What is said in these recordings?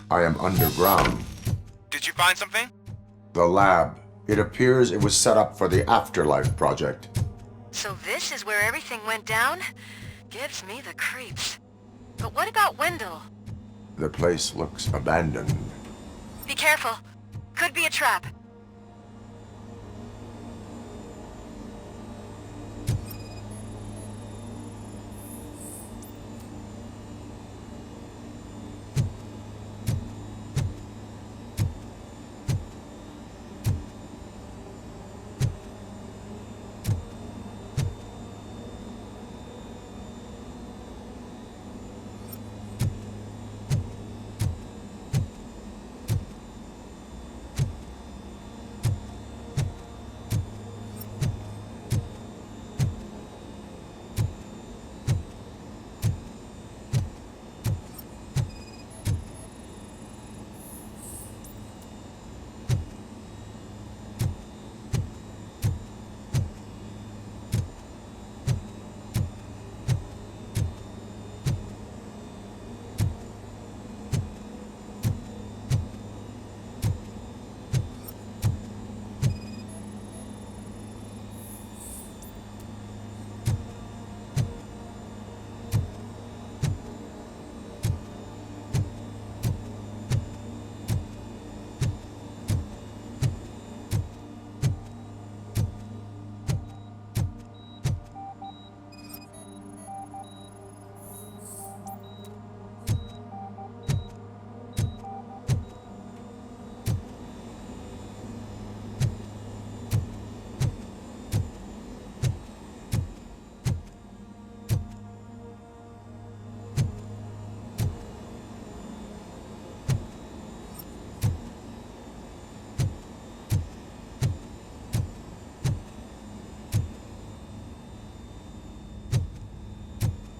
I am underground. Did you find something? The lab. It appears it was set up for the Afterlife project. So this is where everything went down? Gives me the creeps. But what about Wendell? The place looks abandoned. Be careful. Could be a trap.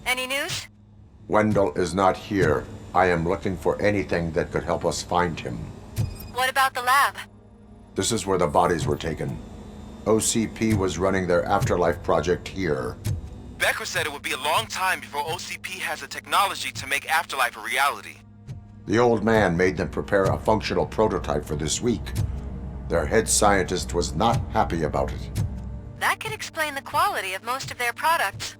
Any news? Wendell is not here. I am looking for anything that could help us find him. What about the lab? This is where the bodies were taken. OCP was running their Afterlife project here. Becker said it would be a long time before OCP has the technology to make Afterlife a reality. The old man made them prepare a functional prototype for this week. Their head scientist was not happy about it. That could explain the quality of most of their products.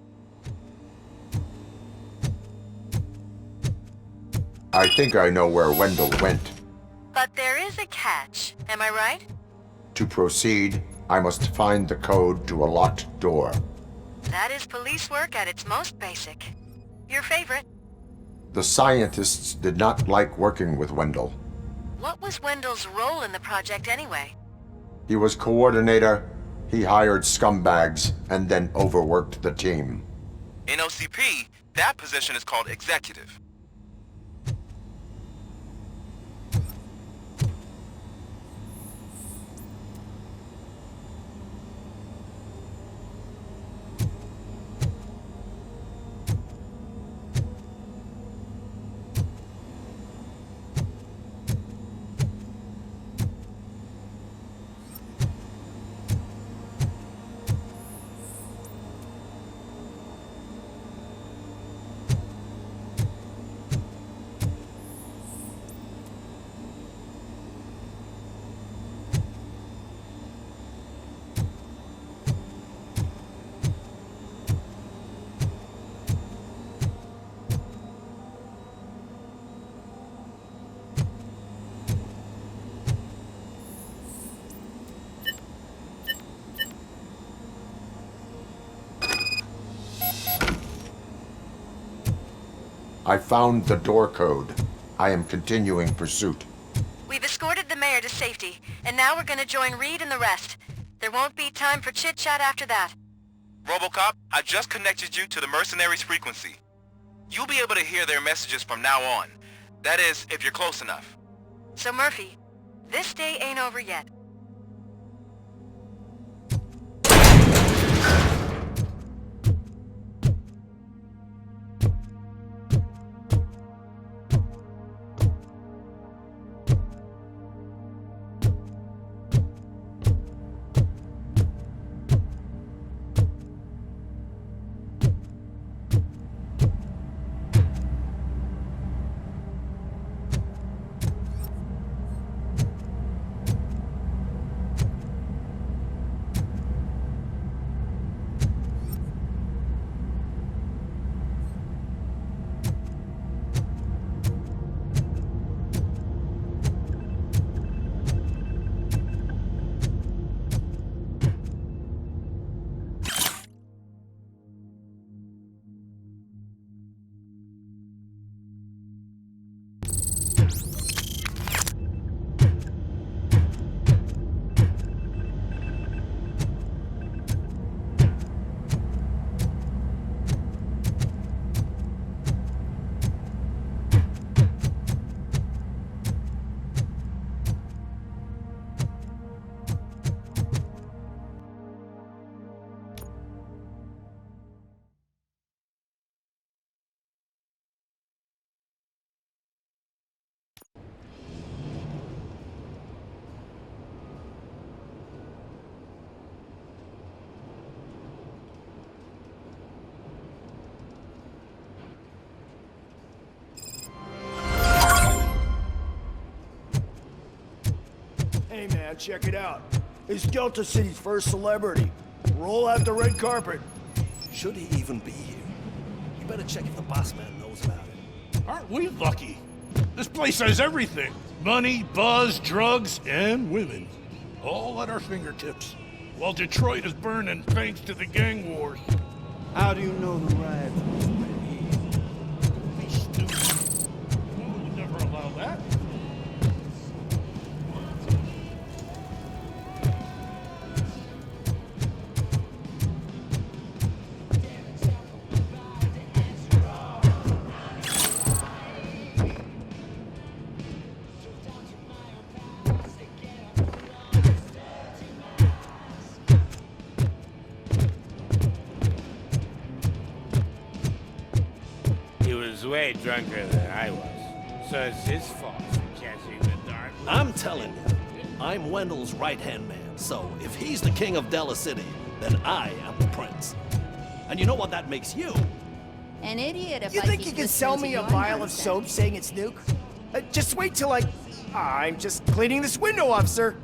I think I know where Wendell went. But there is a catch, am I right? To proceed, I must find the code to a locked door. That is police work at its most basic. Your favorite? The scientists did not like working with Wendell. What was Wendell's role in the project anyway? He was coordinator, he hired scumbags, and then overworked the team. In OCP, that position is called executive. I found the door code. I am continuing pursuit. We've escorted the mayor to safety, and now we're gonna join Reed and the rest. There won't be time for chit-chat after that. RoboCop, I just connected you to the mercenaries' frequency. You'll be able to hear their messages from now on. That is, if you're close enough. So Murphy, this day ain't over yet. Hey man, check it out. It's Delta City's first celebrity. Roll out the red carpet. Should he even be here? You better check if the boss man knows about it. Aren't we lucky? This place has everything. Money, buzz, drugs, and women. All at our fingertips. While Detroit is burning thanks to the gang wars. How do you know the riot? Be stupid. We would never allow that. He was way drunker than I was, so it's his fault for catching the dark. I'm telling you, I'm Wendell's right-hand man, so if he's the king of Della City, then I am the prince. And you know what that makes you? An idiot if You I think keep you can listening sell to me a your vial of nonsense. soap saying it's Nuke? Just wait till I'm just cleaning this window off, sir.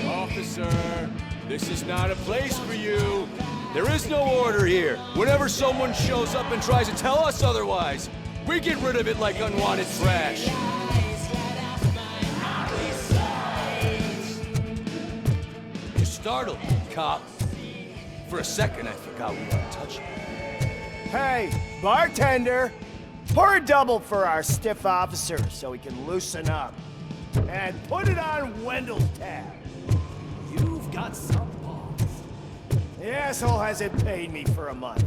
Officer, this is not a place for you. There is no order here. Whenever someone shows up and tries to tell us otherwise, we get rid of it like unwanted trash. You startled me, cop. For a second, I forgot we weren't touching. Hey, bartender, pour a double for our stiff officer so he can loosen up. And put it on Wendell's tab. You've got some balls. The asshole hasn't paid me for a month.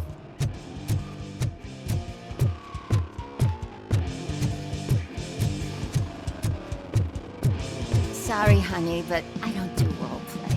Sorry, honey, but I don't do role play.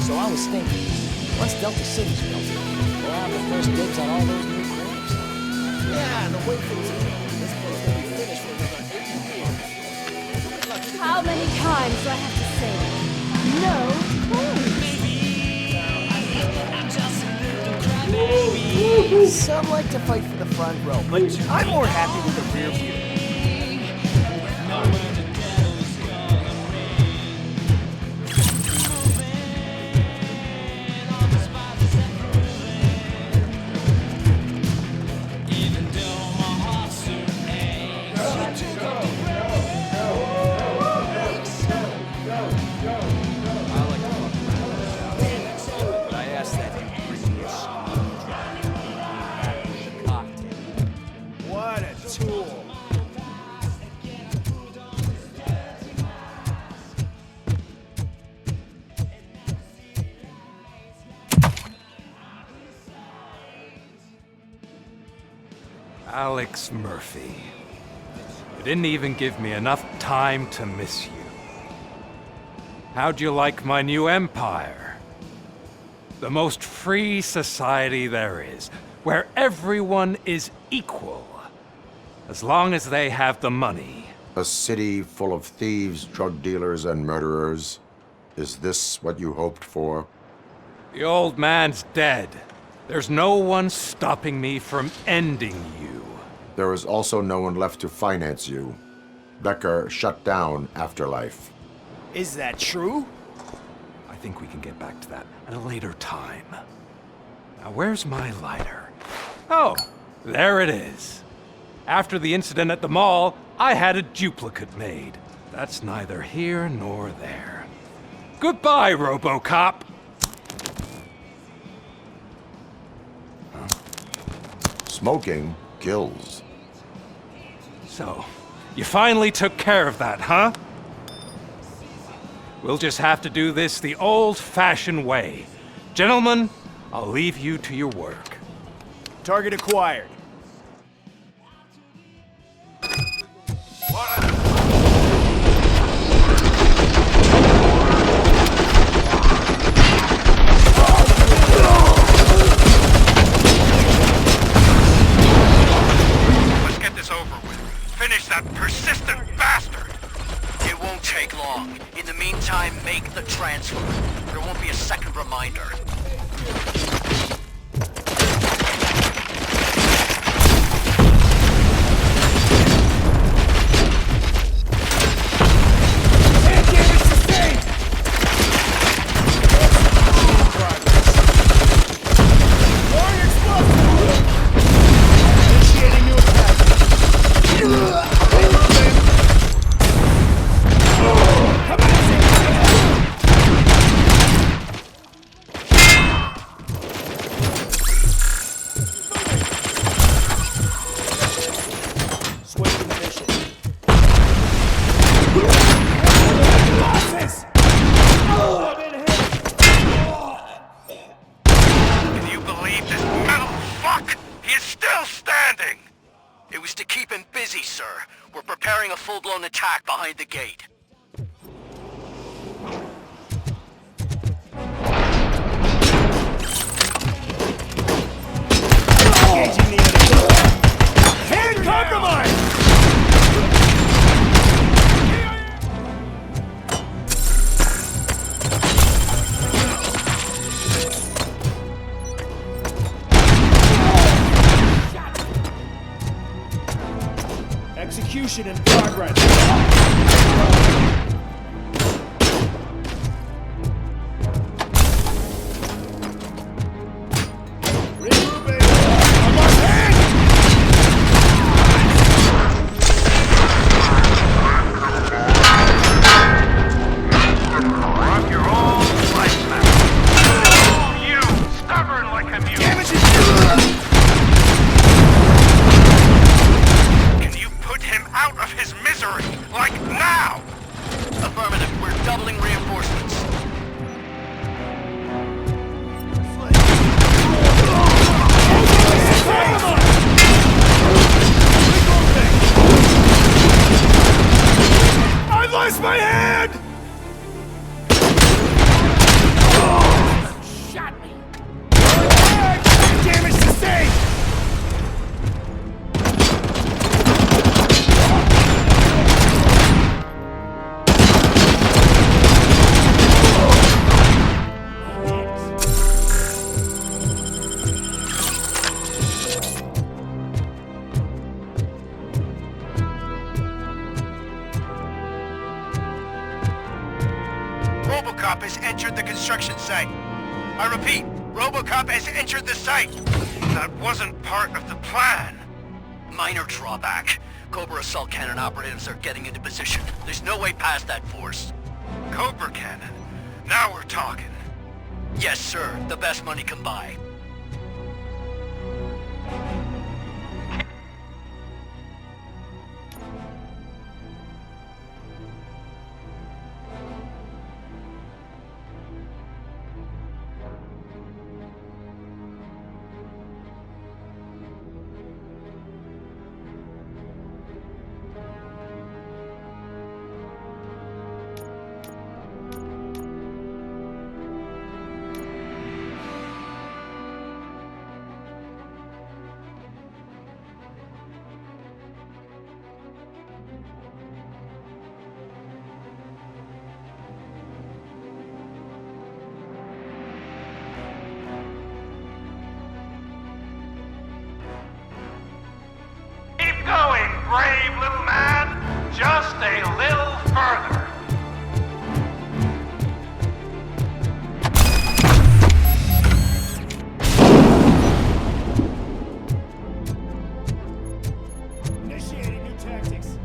So I was thinking, once Delta City's built, we'll have the first dibs on all those new cribs. Yeah, and the way things are going, this place will be finished for another 80 years. How many times do I have to say no, please? Some like to fight for the front row, but I'm more happy with the rear view. But I asked that you bring me a cocktail. What a tool. Alex Murphy. You didn't even give me enough time to miss you. How'd you like my new empire? The most free society there is, where everyone is equal, as long as they have the money. A city full of thieves, drug dealers, and murderers. Is this what you hoped for? The old man's dead. There's no one stopping me from ending you. There is also no one left to finance you. Becker shut down Afterlife. Is that true? I think we can get back to that at a later time. Now, where's my lighter? Oh, there it is. After the incident at the mall, I had a duplicate made. That's neither here nor there. Goodbye, RoboCop! Huh? Smoking kills. So, you finally took care of that, huh? We'll just have to do this the old-fashioned way. Gentlemen, I'll leave you to your work. Target acquired. Let's get this over with. Finish that persistent bastard! It won't take long. In the meantime, make the transfer. There won't be a second reminder. Full-blown attack behind the gate. Engaging the enemy. Hand compromise! Execution in progress. My hand! Oh, shot me! Damage sustained! RoboCop has entered the construction site. I repeat, RoboCop has entered the site. That wasn't part of the plan. Minor drawback. Cobra assault cannon operatives are getting into position. There's no way past that force. Cobra cannon? Now we're talking. Yes, sir. The best money can buy. Going, brave little man. Just a little further. Initiating new tactics.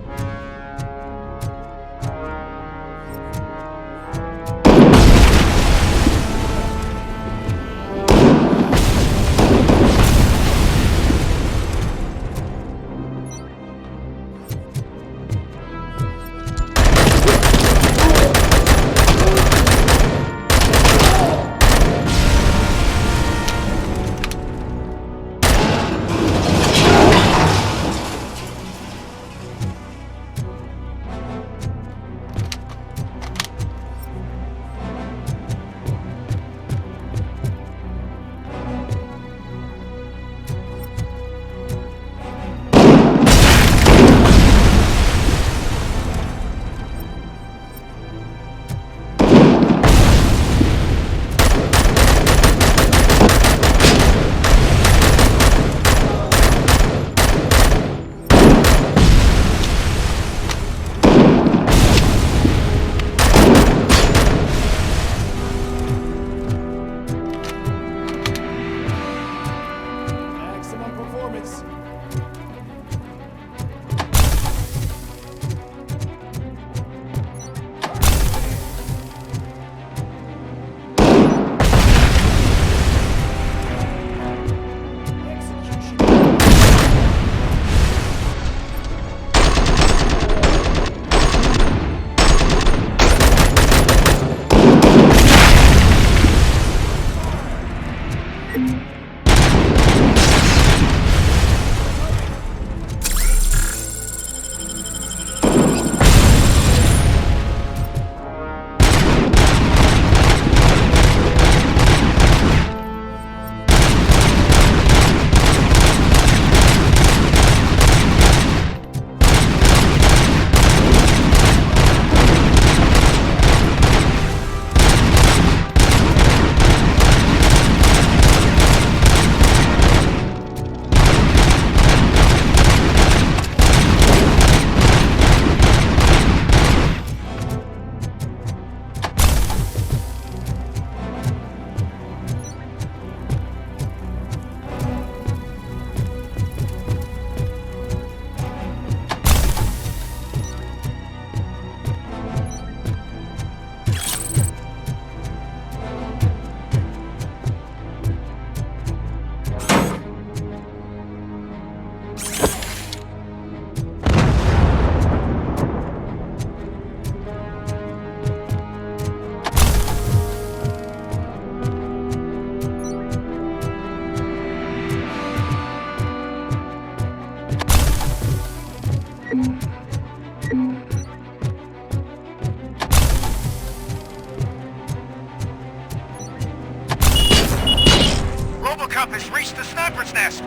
RoboCop has reached the sniper's nest.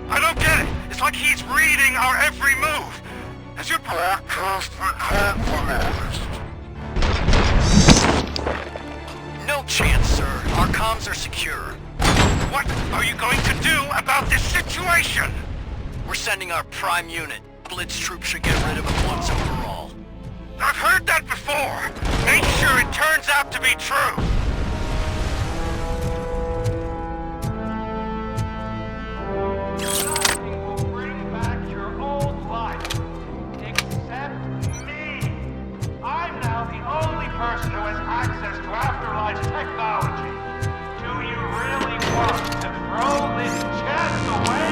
I don't get it. It's like he's reading our every move. Has your broadcast been compromised? No chance, sir. Our comms are secure. What are you going to do about this situation? We're sending our prime unit. Blitz troops should get rid of him once and for all. I've heard that before. Make sure it turns out to be true. Nothing will bring back your old life, except me. I'm now the only person who has access to Afterlife's technology. Do you really want to throw this chance away?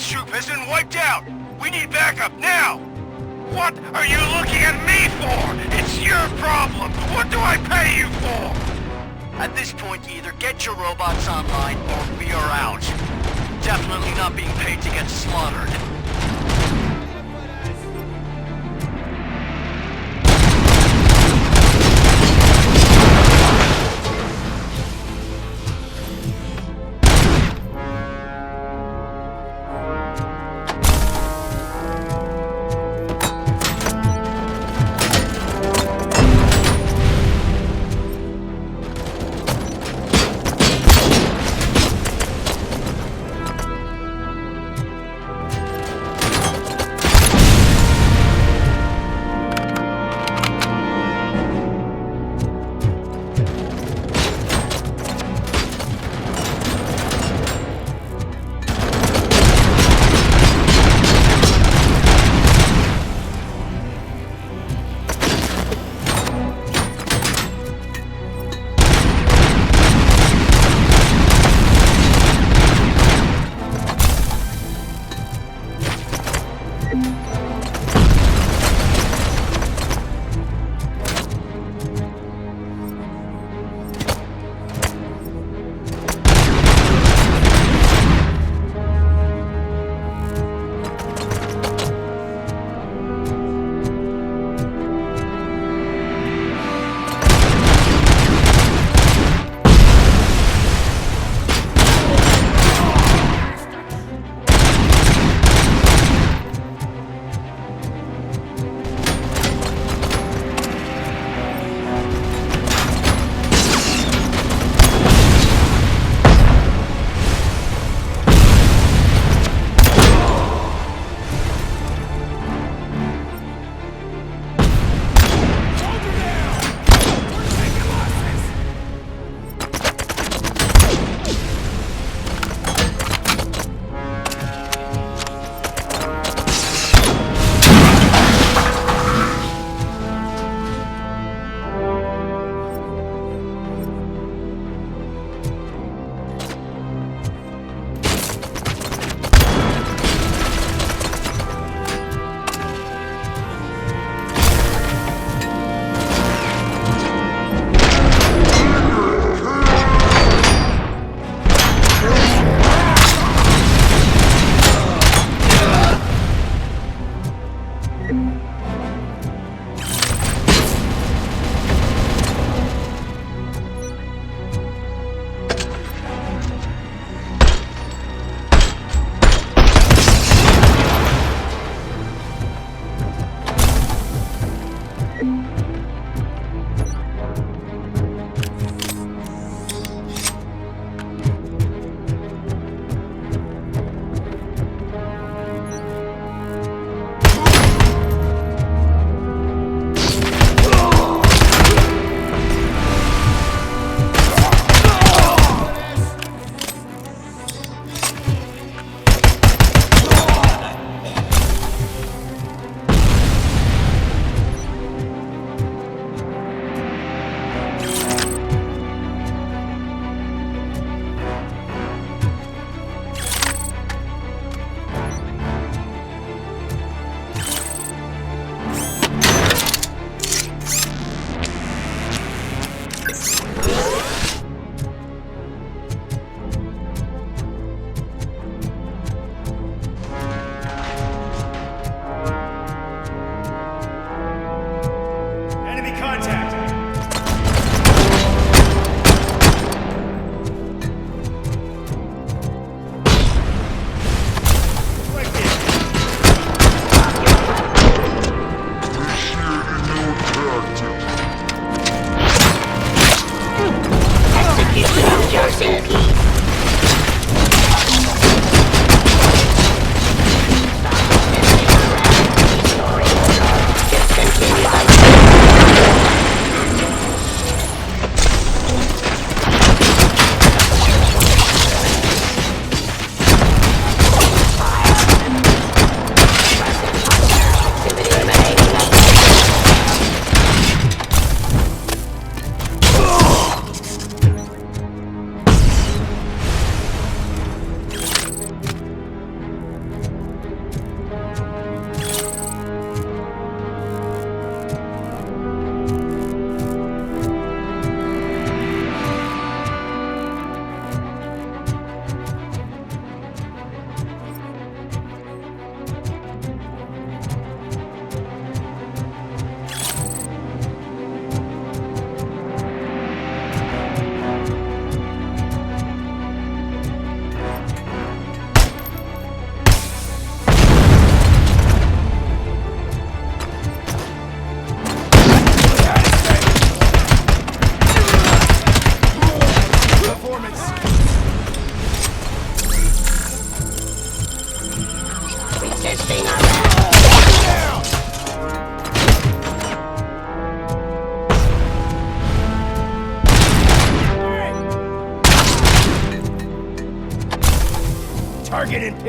Alliance troop has been wiped out! We need backup now! What are you looking at me for? It's your problem! What do I pay you for? At this point, you either get your robots online or we are out. Definitely not being paid to get slaughtered.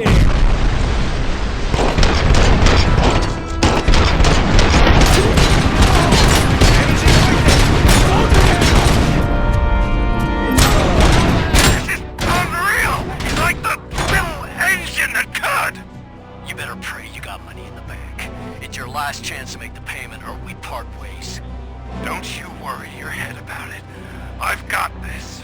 here. You better pray you got money in the bank. It's your last chance to make the payment or we part ways. Don't you worry your head about it. I've got this.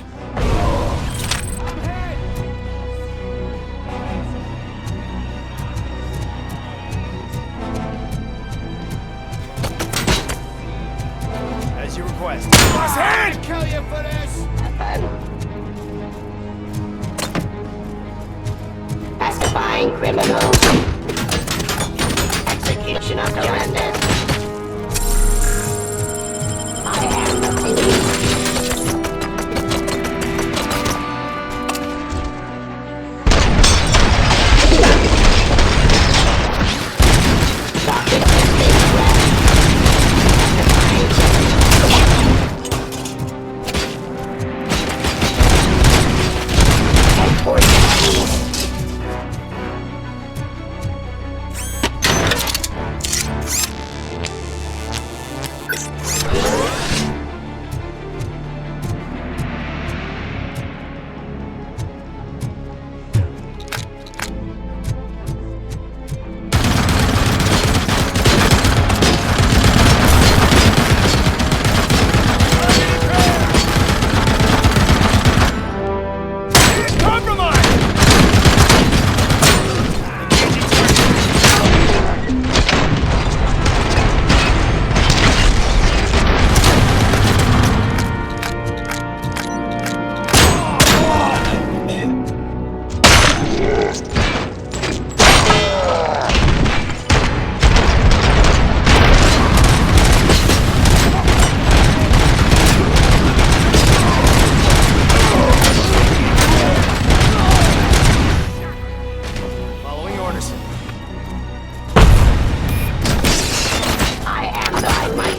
As you request. Boss hand! Kill you for this! Pacifying criminal. Execution of justice. I am the police.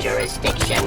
Jurisdiction.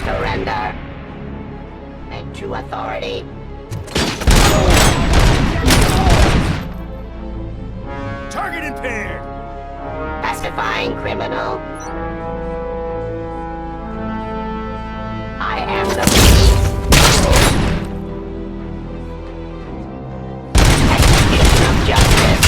Surrender. And true authority. Target impaired. Pacifying criminal. I am the police. Execution of justice.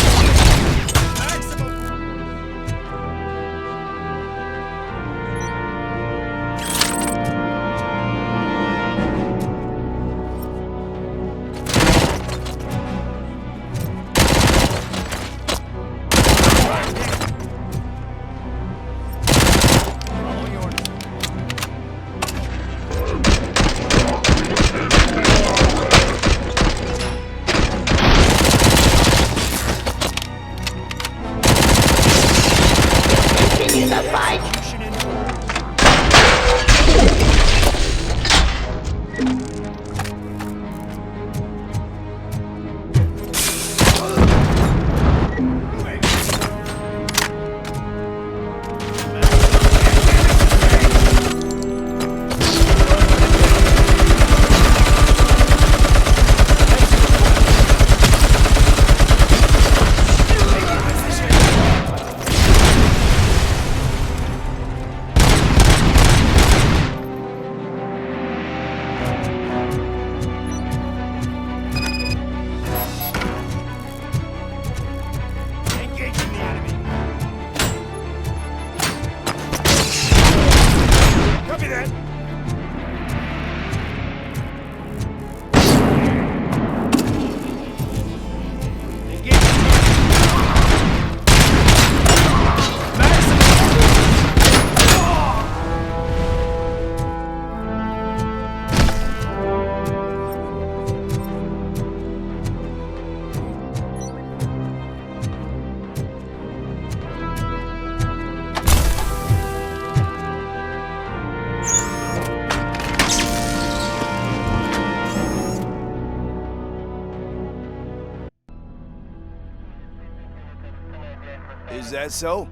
Is that so?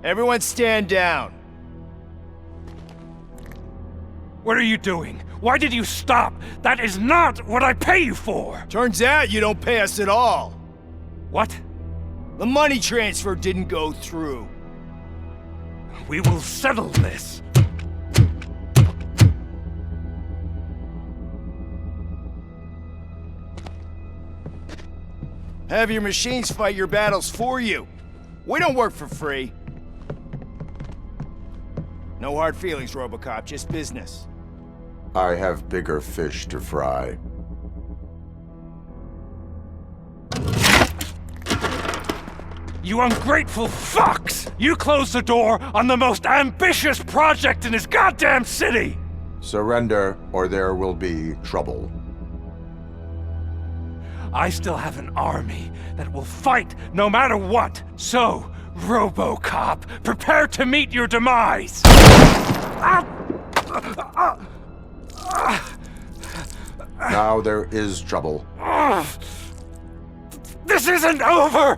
Everyone stand down. What are you doing? Why did you stop? That is not what I pay you for! Turns out you don't pay us at all. What? The money transfer didn't go through. We will settle this. Have your machines fight your battles for you. We don't work for free. No hard feelings, RoboCop, just business. I have bigger fish to fry. You ungrateful fucks! You closed the door on the most ambitious project in this goddamn city! Surrender, or there will be trouble. I still have an army that will fight no matter what. So, RoboCop, prepare to meet your demise! Now there is trouble. This isn't over!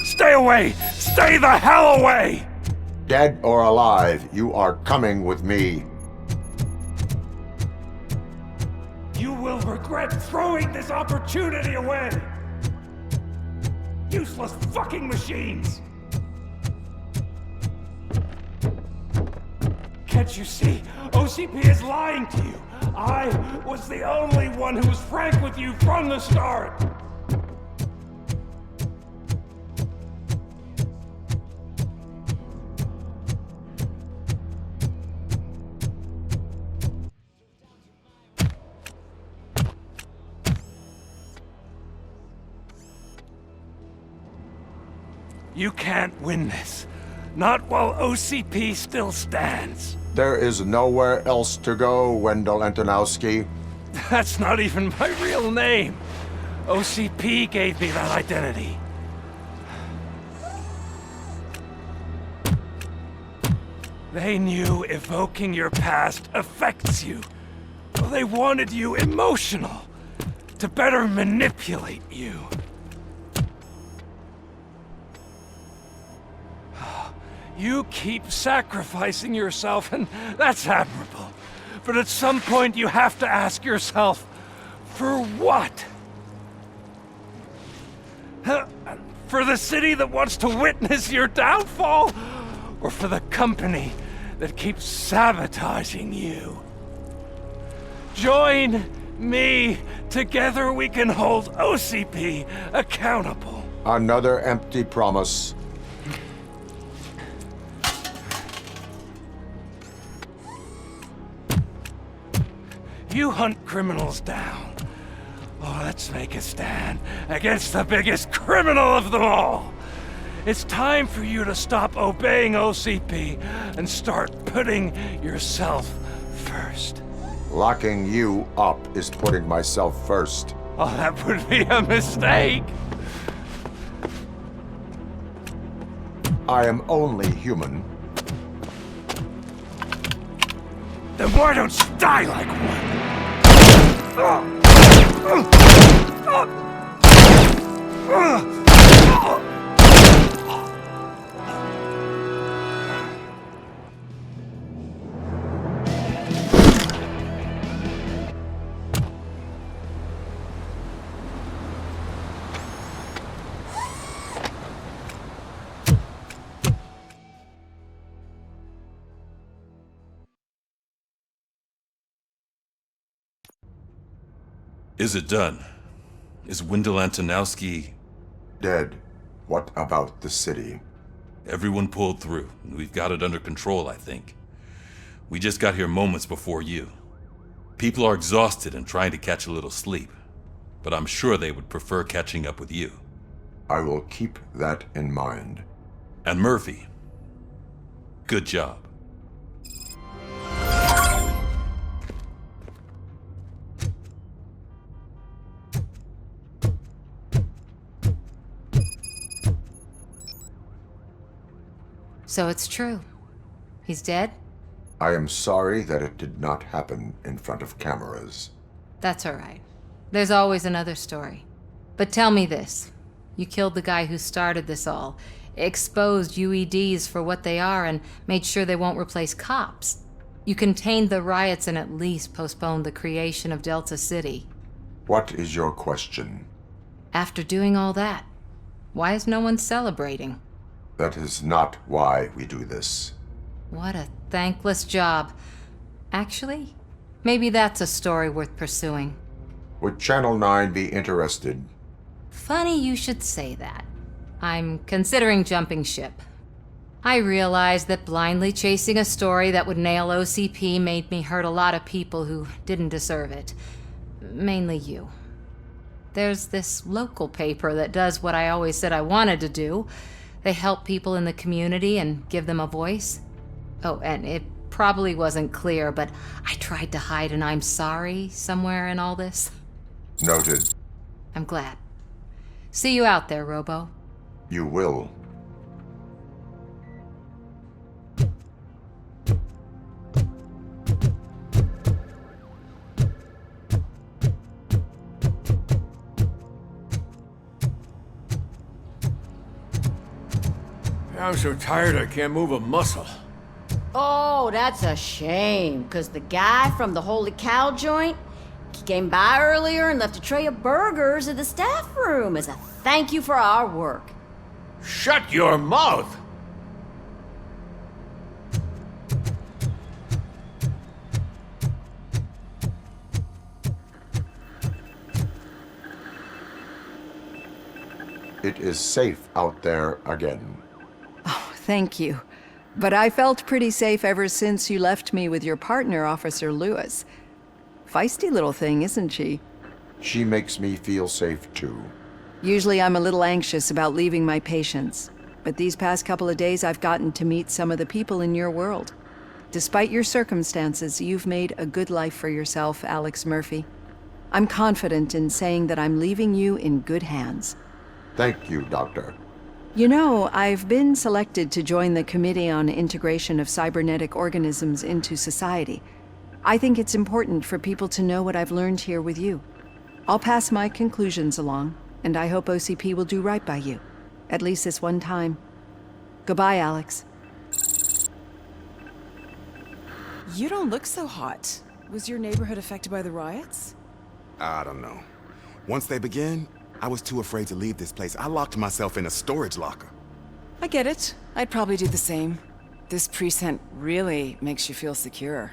Stay away! Stay the hell away! Dead or alive, you are coming with me. You will regret throwing this opportunity away! Useless fucking machines! Can't you see? OCP is lying to you! I was the only one who was frank with you from the start! You can't win this. Not while OCP still stands. There is nowhere else to go, Wendell Antonowski. That's not even my real name. OCP gave me that identity. They knew evoking your past affects you. Well, they wanted you emotional, to better manipulate you. You keep sacrificing yourself, and that's admirable. But at some point, you have to ask yourself, for what? For the city that wants to witness your downfall? Or for the company that keeps sabotaging you? Join me. Together we can hold OCP accountable. Another empty promise. You hunt criminals down. Oh, let's make a stand against the biggest criminal of them all. It's time for you to stop obeying OCP and start putting yourself first. Locking you up is putting myself first. Oh, that would be a mistake. I am only human. Then why don't you die like one? Is it done? Is Wendell Antonowski dead? What about the city? Everyone pulled through. We've got it under control, I think. We just got here moments before you. People are exhausted and trying to catch a little sleep, but I'm sure they would prefer catching up with you. I will keep that in mind. And Murphy, good job. So it's true. He's dead? I am sorry that it did not happen in front of cameras. That's all right. There's always another story. But tell me this. You killed the guy who started this all, exposed UEDs for what they are, and made sure they won't replace cops. You contained the riots and at least postponed the creation of Delta City. What is your question? After doing all that, why is no one celebrating? That is not why we do this. What a thankless job. Actually, maybe that's a story worth pursuing. Would Channel 9 be interested? Funny you should say that. I'm considering jumping ship. I realized that blindly chasing a story that would nail OCP made me hurt a lot of people who didn't deserve it. Mainly you. There's this local paper that does what I always said I wanted to do. They help people in the community and give them a voice. Oh, and it probably wasn't clear, but I tried to hide an I'm sorry somewhere in all this. Noted. I'm glad. See you out there, Robo. You will. I'm so tired I can't move a muscle. Oh, that's a shame, because the guy from the Holy Cow joint, he came by earlier and left a tray of burgers in the staff room as a thank you for our work. Shut your mouth! It is safe out there again. Thank you. But I felt pretty safe ever since you left me with your partner, Officer Lewis. Feisty little thing, isn't she? She makes me feel safe too. Usually I'm a little anxious about leaving my patients, but these past couple of days I've gotten to meet some of the people in your world. Despite your circumstances, you've made a good life for yourself, Alex Murphy. I'm confident in saying that I'm leaving you in good hands. Thank you, Doctor. You know, I've been selected to join the Committee on Integration of Cybernetic Organisms into Society. I think it's important for people to know what I've learned here with you. I'll pass my conclusions along, and I hope OCP will do right by you. At least this one time. Goodbye, Alex. You don't look so hot. Was your neighborhood affected by the riots? I don't know. Once they began, I was too afraid to leave this place. I locked myself in a storage locker. I get it. I'd probably do the same. This precinct really makes you feel secure.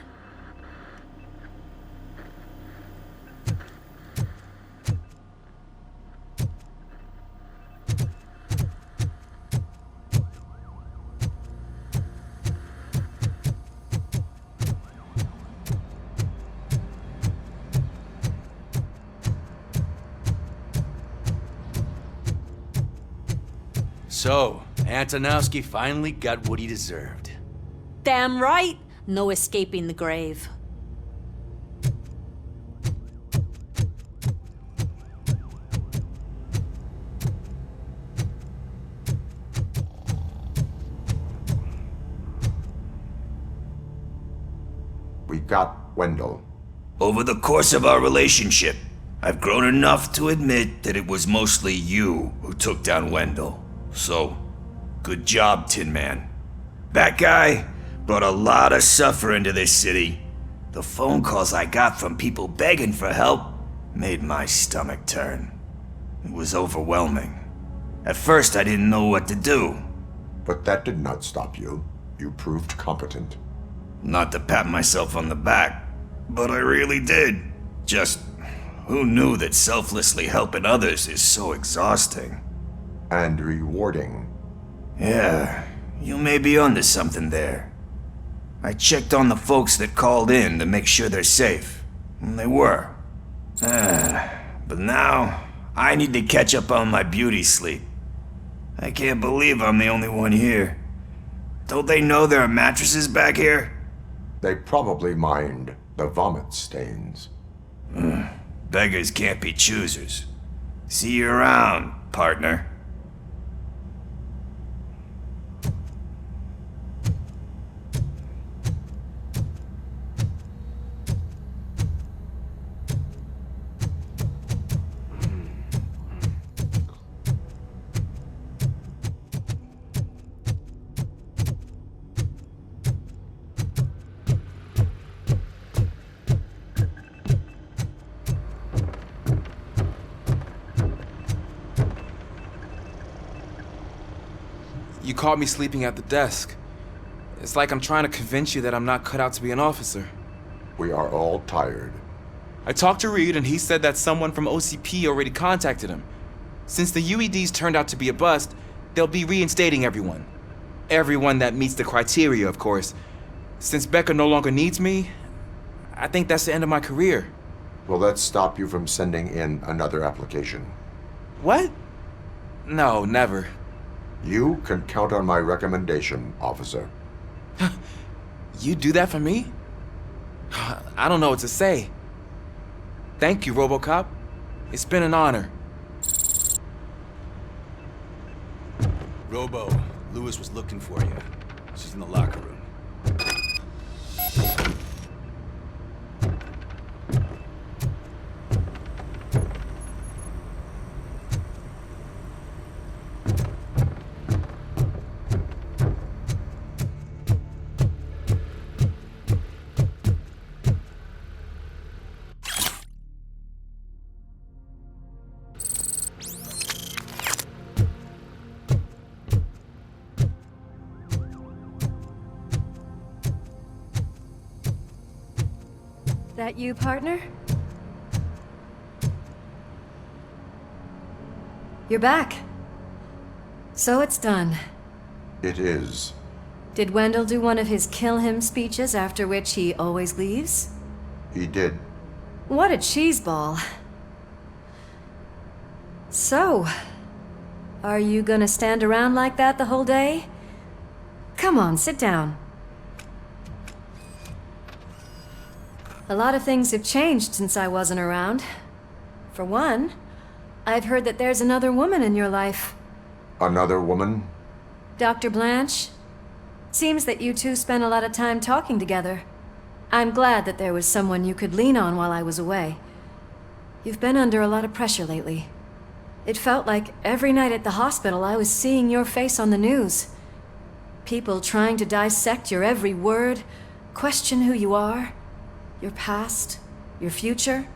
So, Antonowski finally got what he deserved. Damn right. No escaping the grave. We got Wendell. Over the course of our relationship, I've grown enough to admit that it was mostly you who took down Wendell. So, good job, Tin Man. That guy brought a lot of suffering to this city. The phone calls I got from people begging for help made my stomach turn. It was overwhelming. At first, I didn't know what to do. But that did not stop you. You proved competent. Not to pat myself on the back, but I really did. Just, who knew that selflessly helping others is so exhausting? And rewarding. Yeah, you may be onto something there. I checked on the folks that called in to make sure they're safe. And they were. But now, I need to catch up on my beauty sleep. I can't believe I'm the only one here. Don't they know there are mattresses back here? They probably mind the vomit stains. Beggars can't be choosers. See you around, partner. You caught me sleeping at the desk. It's like I'm trying to convince you that I'm not cut out to be an officer. We are all tired. I talked to Reed and he said that someone from OCP already contacted him. Since the UEDs turned out to be a bust, they'll be reinstating everyone. Everyone that meets the criteria, of course. Since Becca no longer needs me, I think that's the end of my career. Will that stop you from sending in another application? What? No, never. You can count on my recommendation, officer. You do that for me? I don't know what to say. Thank you, RoboCop. It's been an honor. Robo, Lewis was looking for you. She's in the locker room. That you, partner? You're back. So it's done. It is. Did Wendell do one of his kill him speeches after which he always leaves? He did. What a cheeseball. So, are you gonna stand around like that the whole day? Come on, sit down. A lot of things have changed since I wasn't around. For one, I've heard that there's another woman in your life. Another woman? Dr. Blanche. Seems that you two spent a lot of time talking together. I'm glad that there was someone you could lean on while I was away. You've been under a lot of pressure lately. It felt like every night at the hospital I was seeing your face on the news. People trying to dissect your every word, question who you are, your past, your future.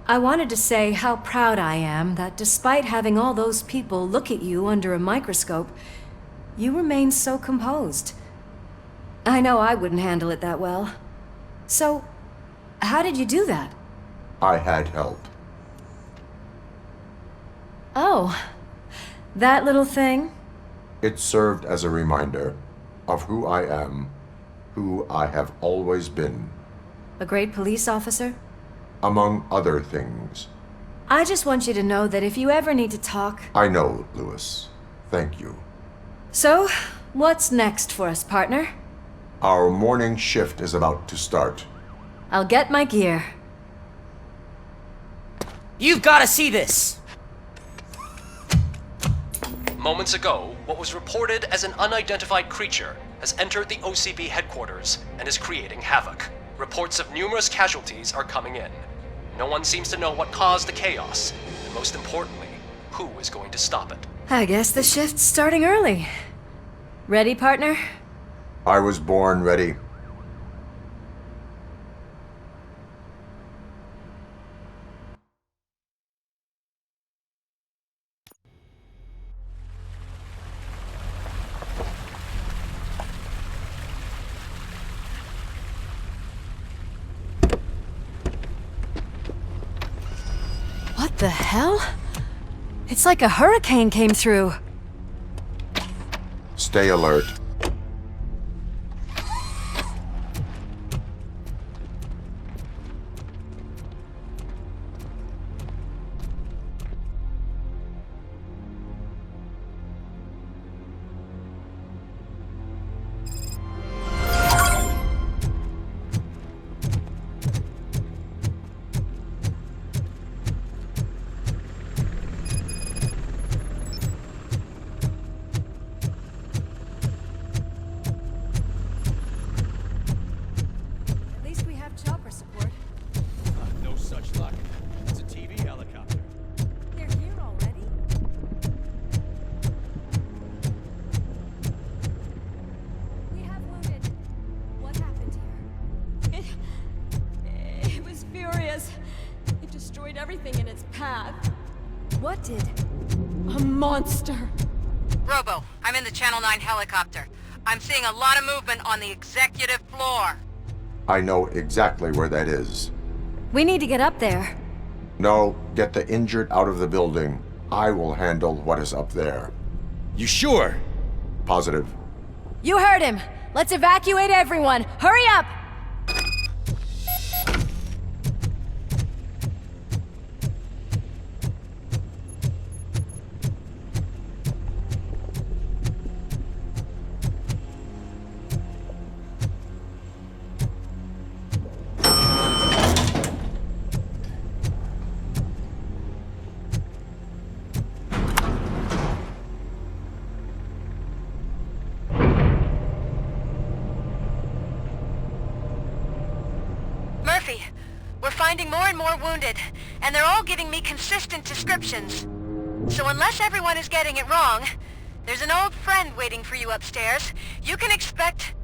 I wanted to say how proud I am that despite having all those people look at you under a microscope, you remain so composed. I know I wouldn't handle it that well. So, how did you do that? I had help. Oh, that little thing? It served as a reminder of who I am, who I have always been. A great police officer? Among other things. I just want you to know that if you ever need to talk... I know, Lewis. Thank you. So, what's next for us, partner? Our morning shift is about to start. I'll get my gear. You've got to see this! Moments ago, what was reported as an unidentified creature has entered the OCP headquarters and is creating havoc. Reports of numerous casualties are coming in. No one seems to know what caused the chaos, and most importantly, who is going to stop it. I guess the shift's starting early. Ready, partner? I was born ready. What the hell? It's like a hurricane came through. Stay alert. What did? A monster! Robo, I'm in the Channel 9 helicopter. I'm seeing a lot of movement on the executive floor. I know exactly where that is. We need to get up there. No, get the injured out of the building. I will handle what is up there. You sure? Positive. You heard him. Let's evacuate everyone. Hurry up! We're finding more and more wounded, and they're all giving me consistent descriptions. So unless everyone is getting it wrong, there's an old friend waiting for you upstairs. You can expect...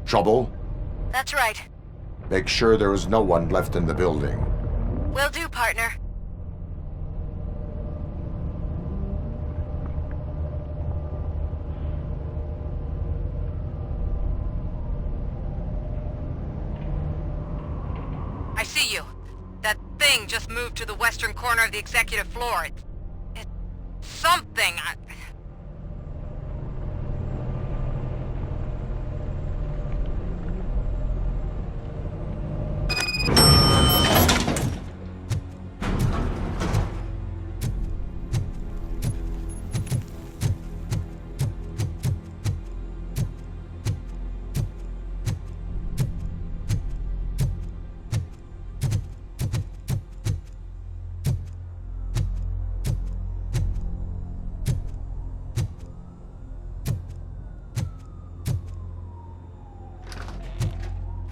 Trouble? That's right. Make sure there is no one left in the building. Will do, partner. I see you. That thing just moved to the western corner of the executive floor. It's something.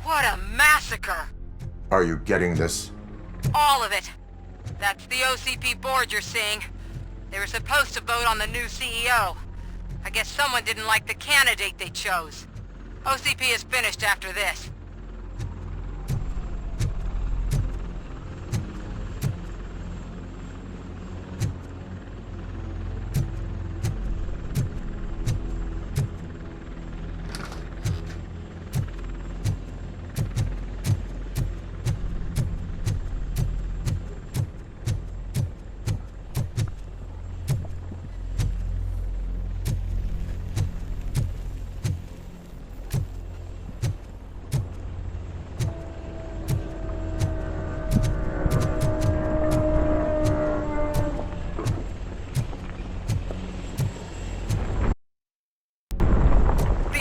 What a massacre! Are you getting this? All of it. That's the OCP board you're seeing. They were supposed to vote on the new CEO. I guess someone didn't like the candidate they chose. OCP is finished after this.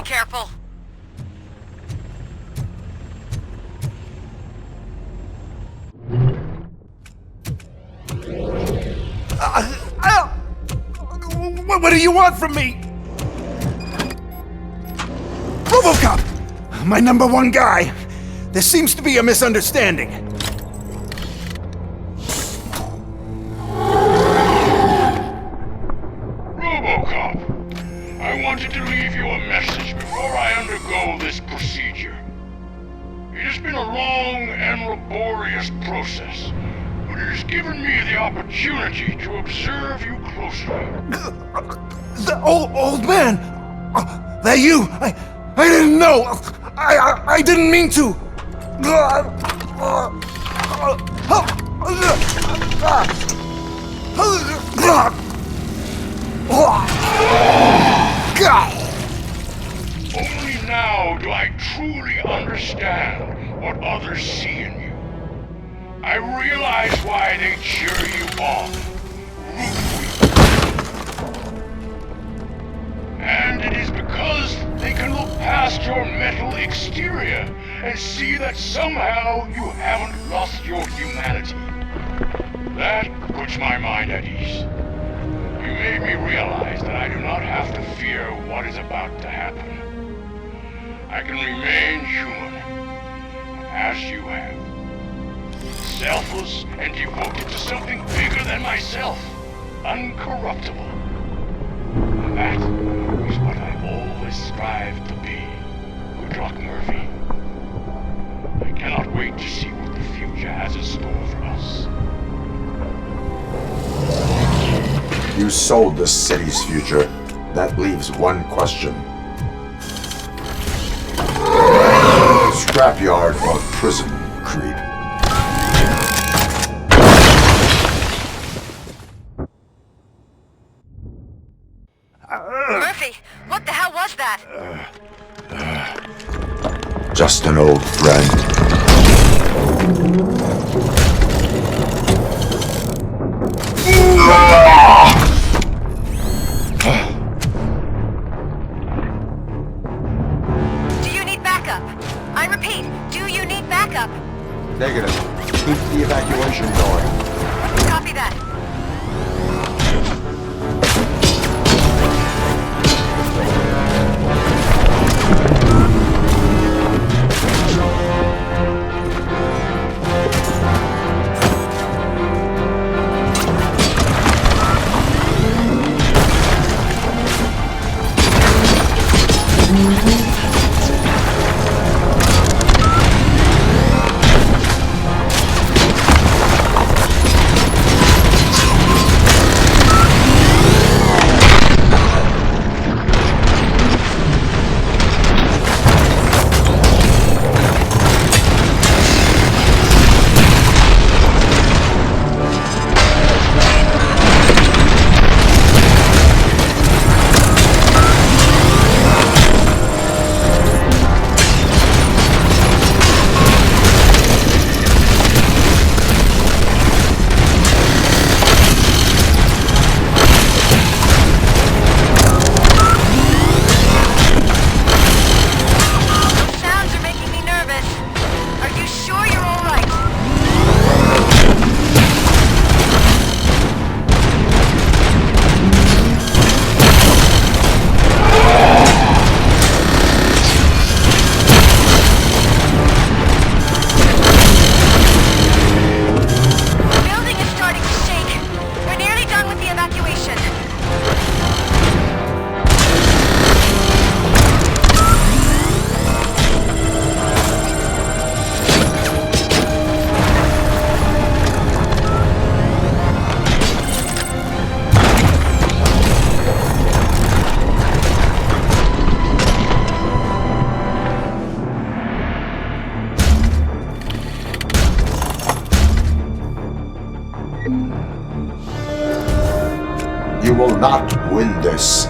Careful. What do you want from me? RoboCop! My number one guy. There seems to be a misunderstanding. RoboCop, I wanted to leave you a message before I undergo this procedure. It has been a long and laborious process, but it has given me the opportunity to observe you closely. The old man! That you! I didn't know! I didn't mean to! Only now do I truly understand what others see in you. I realize why they cheer you on, root for you. And it is because they can look past your metal exterior and see that somehow you haven't lost your humanity. That puts my mind at ease. You made me realize that I do not have to fear what is about to happen. I can remain human, as you have. Selfless and devoted to something bigger than myself. Uncorruptible. That is what I always strive to be. Good luck, Murphy. I cannot wait to see what the future has in store for us. You sold the city's future. That leaves one question. Scrapyard or prison, creep? Murphy, what the hell was that? Just an old friend. Do you need backup? I repeat, do you need backup? Negative. Keep the evacuation going. Copy that. You will not win this.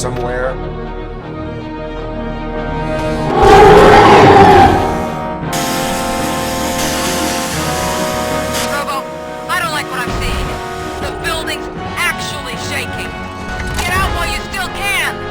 somewhere? Robo, I don't like what I'm seeing. The building's actually shaking. Get out while you still can!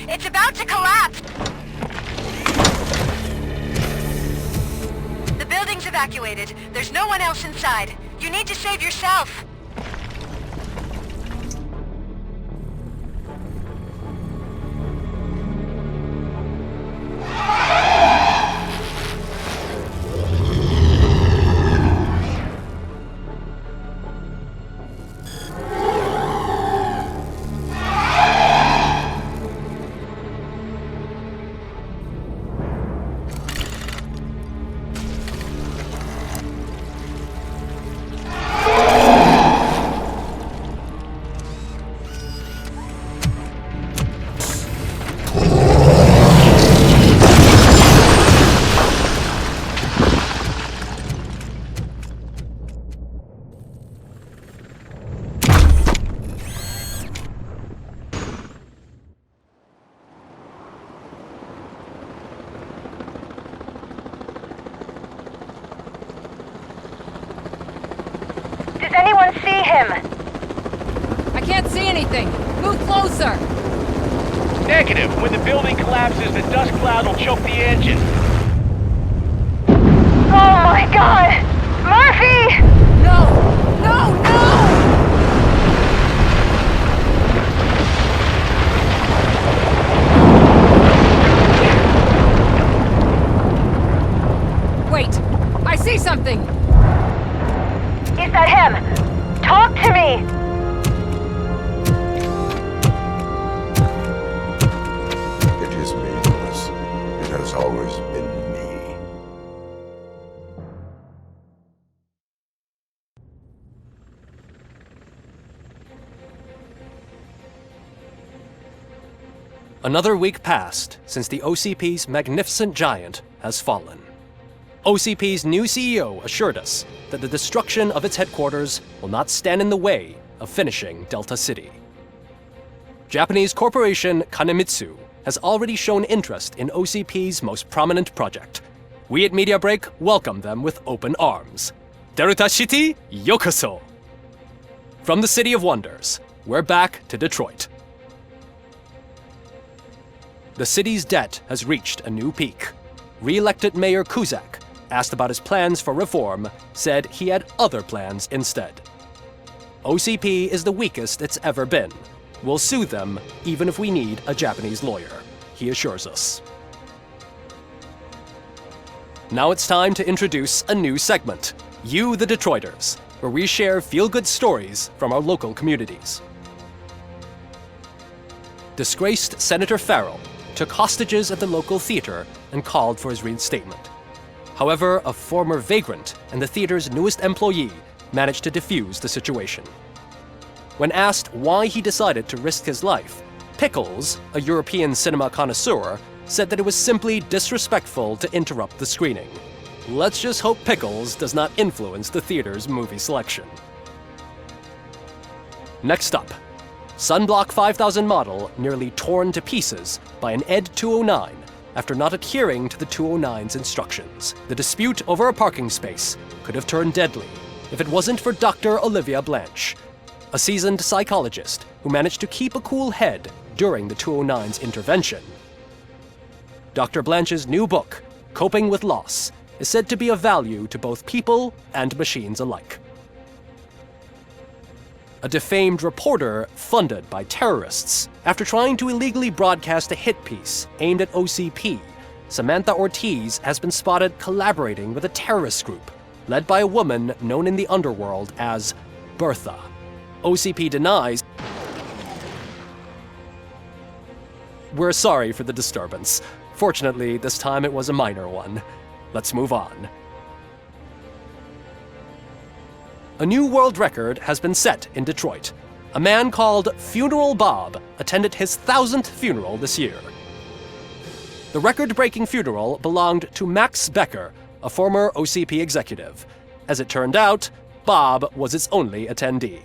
It's about to collapse! The building's evacuated. There's no one else inside. You need to save yourself. Does anyone see him? I can't see anything. Move closer. Negative. When the building collapses, the dust cloud will choke the engine. Oh my god! Murphy! No! No! No! Wait! I see something! Is that him? Talk to me! It is me, Lewis. It has always been me. Another week passed since the OCP's magnificent giant has fallen. OCP's new CEO assured us that the destruction of its headquarters will not stand in the way of finishing Delta City. Japanese corporation Kanemitsu has already shown interest in OCP's most prominent project. We at Media Break welcome them with open arms. Delta City, yokoso! From the City of Wonders, we're back to Detroit. The city's debt has reached a new peak. Re-elected Mayor Kuzak, asked about his plans for reform, said he had other plans instead. OCP is the weakest it's ever been. We'll sue them even if we need a Japanese lawyer, he assures us. Now it's time to introduce a new segment, You the Detroiters, where we share feel-good stories from our local communities. Disgraced Senator Farrell took hostages at the local theater and called for his reinstatement. However, a former vagrant and the theater's newest employee managed to defuse the situation. When asked why he decided to risk his life, Pickles, a European cinema connoisseur, said that it was simply disrespectful to interrupt the screening. Let's just hope Pickles does not influence the theater's movie selection. Next up, Sunblock 5000 model nearly torn to pieces by an Ed 209 after not adhering to the 209's instructions. The dispute over a parking space could have turned deadly if it wasn't for Dr. Olivia Blanche, a seasoned psychologist who managed to keep a cool head during the 209's intervention. Dr. Blanche's new book, Coping with Loss, is said to be of value to both people and machines alike. A defamed reporter funded by terrorists after trying to illegally broadcast a hit piece aimed at OCP, Samantha Ortiz has been spotted collaborating with a terrorist group led by a woman known in the underworld as Bertha. OCP denies. We're sorry for the disturbance. Fortunately, this time it was a minor one. Let's move on. A new world record has been set in Detroit. A man called Funeral Bob attended his 1000th funeral this year. The record-breaking funeral belonged to Max Becker, a former OCP executive. As it turned out, Bob was its only attendee.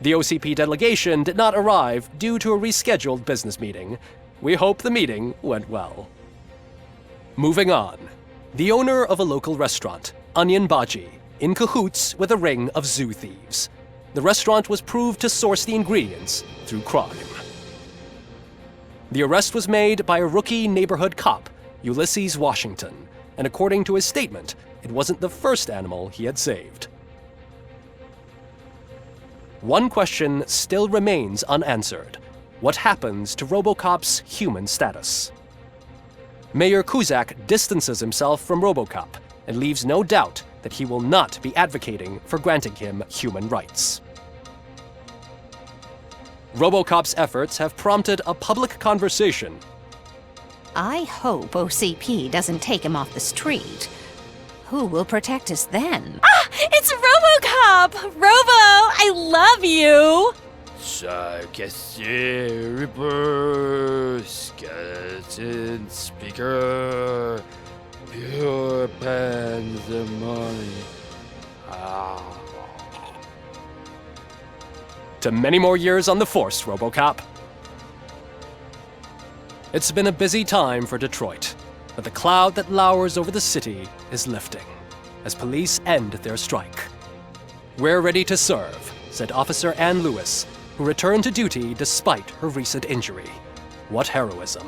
The OCP delegation did not arrive due to a rescheduled business meeting. We hope the meeting went well. Moving on. The owner of a local restaurant, Onion Baji, in cahoots with a ring of zoo thieves. The restaurant was proved to source the ingredients through crime. The arrest was made by a rookie neighborhood cop, Ulysses Washington, and according to his statement, it wasn't the first animal he had saved. One question still remains unanswered. What happens to RoboCop's human status? Mayor Kuzak distances himself from RoboCop and leaves no doubt that he will not be advocating for granting him human rights. RoboCop's efforts have prompted a public conversation. I hope OCP doesn't take him off the street. Who will protect us then? Ah! It's RoboCop! Robo, I love you! Cassier, Reaper, Skeleton, Speaker, Pure Pandemonium. To many more years on the force, RoboCop. It's been a busy time for Detroit, but the cloud that lowers over the city is lifting as police end their strike. We're ready to serve, said Officer Ann Lewis, who returned to duty despite her recent injury. What heroism.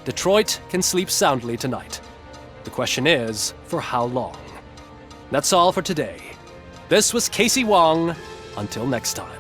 Detroit can sleep soundly tonight. The question is, for how long? That's all for today. This was Casey Wong. Until next time.